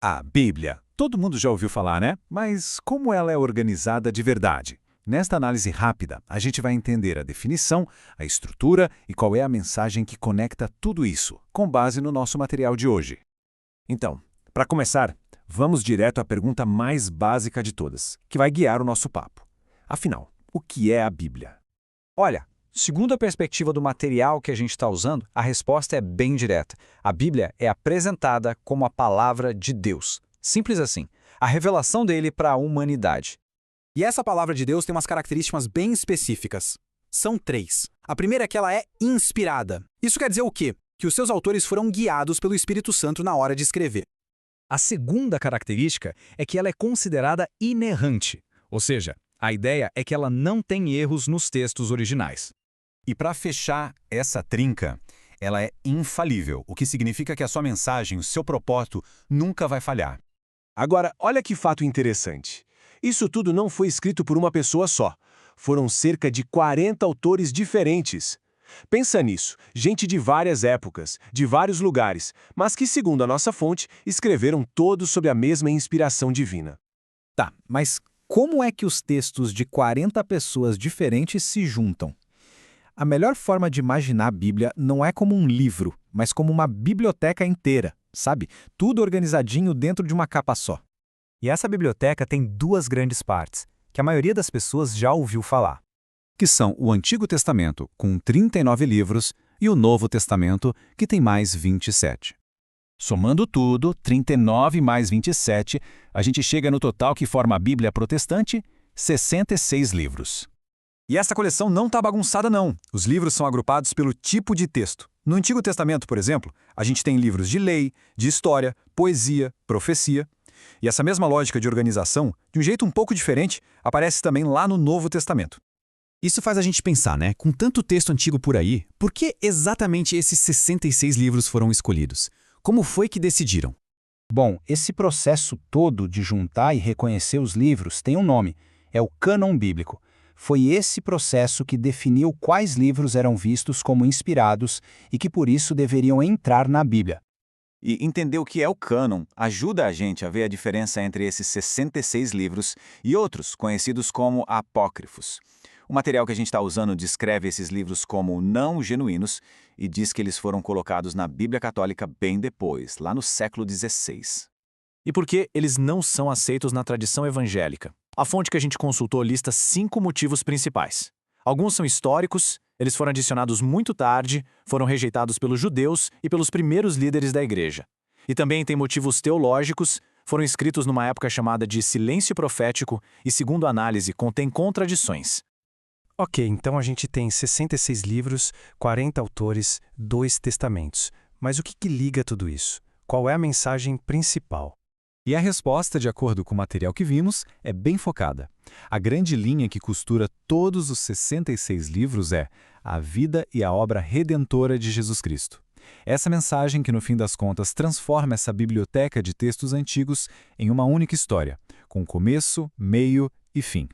A Bíblia. Todo mundo já ouviu falar, né? Mas como ela é organizada de verdade? Nesta análise rápida, a gente vai entender a definição, a estrutura e qual é a mensagem que conecta tudo isso, com base no nosso material de hoje. Então, para começar, vamos direto à pergunta mais básica de todas, que vai guiar o nosso papo. Afinal, o que é a Bíblia? Olha, segundo a perspectiva do material que a gente está usando, a resposta é bem direta. A Bíblia é apresentada como a palavra de Deus. Simples assim. A revelação dele para a humanidade. E essa palavra de Deus tem umas características bem específicas. São 3. A primeira é que ela é inspirada. Isso quer dizer o quê? Que os seus autores foram guiados pelo Espírito Santo na hora de escrever. A segunda característica é que ela é considerada inerrante, ou seja, a ideia é que ela não tem erros nos textos originais. E para fechar essa trinca, ela é infalível, o que significa que a sua mensagem, o seu propósito, nunca vai falhar. Agora, olha que fato interessante. Isso tudo não foi escrito por uma pessoa só. Foram cerca de 40 autores diferentes. Pensa nisso, gente de várias épocas, de vários lugares, mas que, segundo a nossa fonte, escreveram todos sob a mesma inspiração divina. Tá, mas como é que os textos de 40 pessoas diferentes se juntam? A melhor forma de imaginar a Bíblia não é como um livro, mas como uma biblioteca inteira, sabe? Tudo organizadinho dentro de uma capa só. E essa biblioteca tem duas grandes partes, que a maioria das pessoas já ouviu falar. Que são o Antigo Testamento, com 39 livros, e o Novo Testamento, que tem mais 27. Somando tudo, 39 mais 27, a gente chega no total que forma a Bíblia protestante, 66 livros. E essa coleção não está bagunçada não. Os livros são agrupados pelo tipo de texto. No Antigo Testamento, por exemplo, a gente tem livros de lei, de história, poesia, profecia. E essa mesma lógica de organização, de um jeito um pouco diferente, aparece também lá no Novo Testamento. Isso faz a gente pensar, né? Com tanto texto antigo por aí, por que exatamente esses 66 livros foram escolhidos? Como foi que decidiram? Bom, esse processo todo de juntar e reconhecer os livros tem um nome, é o cânon bíblico. Foi esse processo que definiu quais livros eram vistos como inspirados e que por isso deveriam entrar na Bíblia. E entender o que é o cânon ajuda a gente a ver a diferença entre esses 66 livros e outros conhecidos como apócrifos. O material que a gente está usando descreve esses livros como não genuínos e diz que eles foram colocados na Bíblia Católica bem depois, lá no século XVI. E por que eles não são aceitos na tradição evangélica? A fonte que a gente consultou lista 5 motivos principais. Alguns são históricos, eles foram adicionados muito tarde, foram rejeitados pelos judeus e pelos primeiros líderes da igreja. E também tem motivos teológicos, foram escritos numa época chamada de silêncio profético e, segundo a análise, contém contradições. Ok, então a gente tem 66 livros, 40 autores, 2 testamentos. Mas o que liga tudo isso? Qual é a mensagem principal? E a resposta, de acordo com o material que vimos, é bem focada. A grande linha que costura todos os 66 livros é a vida e a obra redentora de Jesus Cristo. Essa mensagem que, no fim das contas, transforma essa biblioteca de textos antigos em uma única história, com começo, meio e fim.